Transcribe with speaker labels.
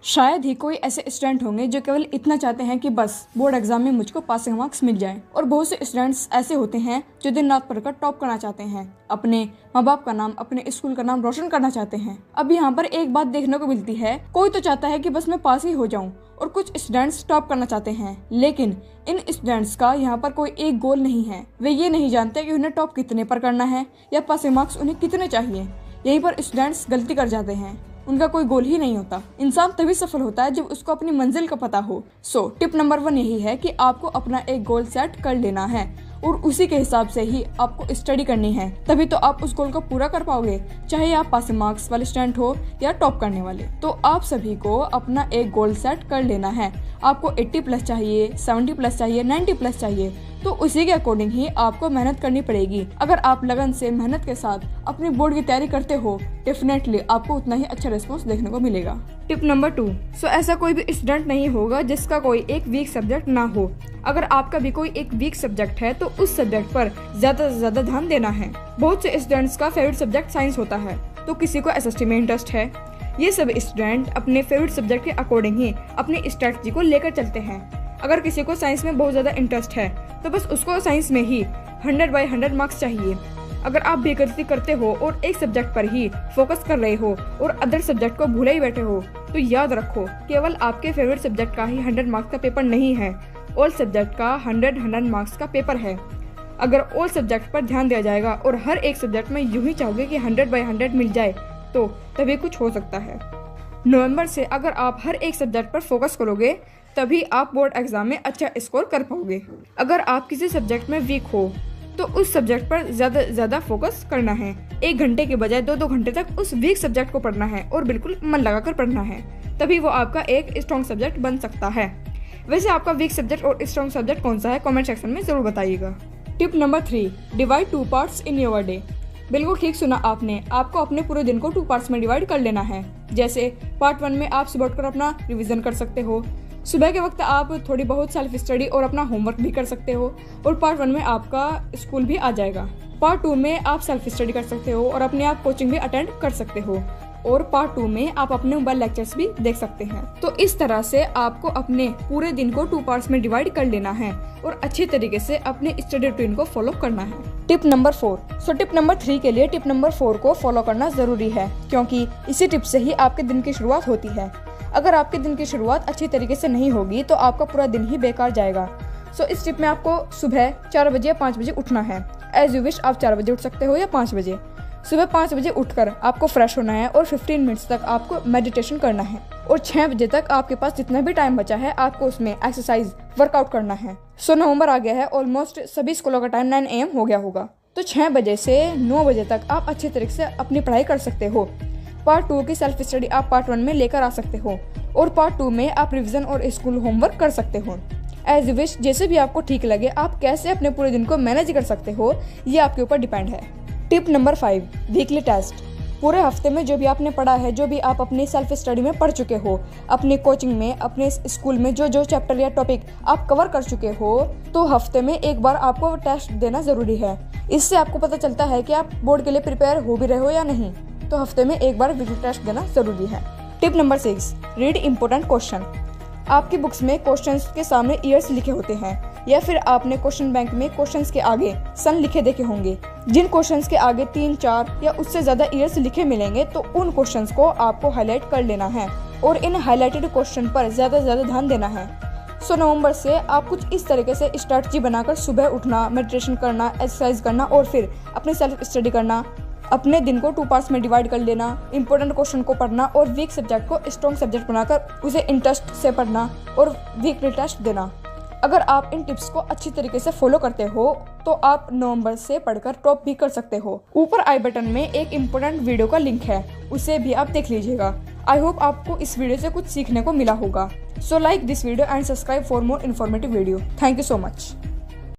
Speaker 1: शायद ही कोई ऐसे स्टूडेंट होंगे जो केवल इतना चाहते हैं कि बस बोर्ड एग्जाम में मुझको पासिंग मार्क्स मिल जाएं। और बहुत से स्टूडेंट्स ऐसे होते हैं जो दिन रात पढ़कर टॉप करना चाहते हैं, अपने माँ बाप का नाम, अपने स्कूल का नाम रोशन करना चाहते हैं। अब यहाँ पर एक बात देखने को मिलती है, कोई तो चाहता है कि बस मैं पास ही हो जाऊँ और कुछ स्टूडेंट्स टॉप करना चाहते हैं, लेकिन इन स्टूडेंट्स का यहाँ पर कोई एक गोल नहीं है। वे ये नहीं जानते कि उन्हें टॉप कितने पर करना है या पासिंग मार्क्स उन्हें कितने चाहिए। यहीं पर स्टूडेंट्स गलती कर जाते हैं, उनका कोई गोल ही नहीं होता। इंसान तभी सफल होता है जब उसको अपनी मंजिल का पता हो। टिप नंबर 1 यही है कि आपको अपना एक गोल सेट कर लेना है और उसी के हिसाब से ही आपको स्टडी करनी है, तभी तो आप उस गोल को पूरा कर पाओगे, चाहे आप पासिंग मार्क्स वाले स्टूडेंट हो या टॉप करने वाले। तो आप सभी को अपना एक गोल सेट कर लेना है। आपको 80+ चाहिए, 70+ चाहिए, 90+ चाहिए, तो उसी के अकॉर्डिंग ही आपको मेहनत करनी पड़ेगी। अगर आप लगन से मेहनत के साथ अपनी बोर्ड की तैयारी करते हो, डेफिनेटली आपको उतना ही अच्छा रिस्पॉन्स देखने को मिलेगा। टिप नंबर 2, ऐसा कोई भी स्टूडेंट नहीं होगा जिसका कोई एक वीक सब्जेक्ट ना हो। अगर आपका भी कोई एक वीक सब्जेक्ट है तो उस सब्जेक्ट पर ज्यादा से ज्यादा ध्यान देना है। बहुत से स्टूडेंट्स का फेवरेट सब्जेक्ट साइंस होता है, तो किसी को एसएसटी में इंटरेस्ट है। ये सब स्टूडेंट अपने फेवरेट सब्जेक्ट के अकॉर्डिंग ही अपनी स्ट्रेटजी को लेकर चलते हैं। अगर किसी को साइंस में बहुत ज्यादा इंटरेस्ट है तो बस उसको साइंस में ही 100/100 मार्क्स चाहिए। अगर आप बेगलती करते हो और एक सब्जेक्ट पर ही फोकस कर रहे हो और अदर सब्जेक्ट को भूले ही बैठे हो, तो याद रखो, केवल आपके फेवरेट सब्जेक्ट का ही 100 मार्क्स का पेपर नहीं है, ऑल सब्जेक्ट का 100 मार्क्स का पेपर है। अगर ऑल सब्जेक्ट पर ध्यान दिया जाएगा और हर एक सब्जेक्ट में यूं ही चाहोगे कि 100/100 मिल जाए, तो तभी कुछ हो सकता है। नवंबर से अगर आप हर एक सब्जेक्ट पर फोकस करोगे, तभी आप बोर्ड एग्जाम में अच्छा स्कोर कर पाओगे। अगर आप किसी सब्जेक्ट में वीक हो तो उस सब्जेक्ट पर ज्यादा फोकस करना है। 1 घंटे के बजाय 2-2 घंटे तक उस वीक सब्जेक्ट को पढ़ना है और बिल्कुल मन लगाकर पढ़ना है, तभी वो आपका एक स्ट्रॉन्ग सब्जेक्ट बन सकता है। वैसे आपका वीक सब्जेक्ट और स्ट्रॉन्ग सब्जेक्ट कौन सा है, कमेंट सेक्शन में जरूर बताइएगा। Tip number 3, divide 2 parts in your day. बिल्कुल ठीक सुना आपने, आपको अपने पूरे दिन को 2 पार्ट्स में डिवाइड कर लेना है। जैसे पार्ट 1 में आप सुबह उठकर अपना रिवीजन कर सकते हो, सुबह के वक्त आप थोड़ी बहुत सेल्फ स्टडी और अपना होमवर्क भी कर सकते हो, और पार्ट 1 में आपका स्कूल भी आ जाएगा। पार्ट 2 में आप सेल्फ स्टडी कर सकते हो और अपने आप कोचिंग भी अटेंड कर सकते हो, और पार्ट 2 में आप अपने मोबाइल लेक्चर्स भी देख सकते हैं। तो इस तरह से आपको अपने पूरे दिन को 2 पार्ट्स में डिवाइड कर लेना है और अच्छे तरीके से अपने स्टडी रूटीन को फॉलो करना है। टिप नंबर 4, टिप नंबर 3 के लिए टिप नंबर 4 को फॉलो करना जरूरी है, क्योंकि इसी टिप से ही आपके दिन की शुरुआत होती है। अगर आपके दिन की शुरुआत अच्छी तरीके से नहीं होगी तो आपका पूरा दिन ही बेकार जाएगा। इस टिप में आपको सुबह 4 बजे या 5 बजे उठना है। एज यू विश, आप 4 बजे उठ सकते हो या 5 बजे। सुबह 5 बजे उठकर आपको फ्रेश होना है और 15 मिनट्स तक आपको मेडिटेशन करना है, और 6 बजे तक आपके पास जितना भी टाइम बचा है आपको उसमें एक्सरसाइज वर्कआउट करना है। नवंबर आ गया है, ऑलमोस्ट सभी स्कूलों का टाइम 9 AM हो गया होगा, तो 6 बजे से 9 बजे तक आप अच्छे तरीके से अपनी पढ़ाई कर सकते हो। पार्ट 2 की सेल्फ स्टडी आप पार्ट 1 में लेकर आ सकते हो, और पार्ट 2 में आप रिवीजन और स्कूल होमवर्क कर सकते हो। एज यू विश, जैसे भी आपको ठीक लगे। आप कैसे अपने पूरे दिन को मैनेज कर सकते हो, ये आपके ऊपर डिपेंड है। Tip number 5, weekly test. पूरे हफ्ते में जो भी आपने पढ़ा है, जो भी आप अपनी सेल्फ स्टडी में पढ़ चुके हो, अपने कोचिंग में, अपने स्कूल में जो चैप्टर या टॉपिक आप कवर कर चुके हो, तो हफ्ते में एक बार आपको टेस्ट देना जरूरी है। इससे आपको पता चलता है कि आप बोर्ड के लिए प्रिपेयर हो भी रहे हो या नहीं। तो हफ्ते में एक बार वीकली टेस्ट देना जरूरी है। Tip number 6, read important question. आपकी बुक्स में क्वेश्चंस के सामने ईयर्स लिखे होते हैं, या फिर आपने क्वेश्चन बैंक में क्वेश्चंस के आगे सन लिखे देखे होंगे। जिन क्वेश्चंस के आगे 3-4 या उससे ज्यादा ईयर्स लिखे मिलेंगे, तो उन क्वेश्चंस को आपको हाईलाइट कर लेना है और इन हाईलाइटेड क्वेश्चन पर ज्यादा ध्यान देना है। नवंबर से आप कुछ इस तरीके से स्ट्रेटजी बनाकर सुबह उठना, मेडिटेशन करना, एक्सरसाइज करना और फिर अपनी सेल्फ स्टडी करना, अपने दिन को 2 पार्ट्स में डिवाइड कर लेना, इंपॉर्टेंट क्वेश्चन को पढ़ना और वीक सब्जेक्ट को स्ट्रॉन्ग सब्जेक्ट बनाकर उसे इंटरेस्ट से पढ़ना और वीकली टेस्ट देना। अगर आप इन टिप्स को अच्छी तरीके से फॉलो करते हो तो आप नवंबर से पढ़कर टॉप भी कर सकते हो। ऊपर आई बटन में एक इम्पोर्टेंट वीडियो का लिंक है, उसे भी आप देख लीजिएगा। आई होप आपको इस वीडियो से कुछ सीखने को मिला होगा। Like this video and subscribe for more informative video. Thank you so much.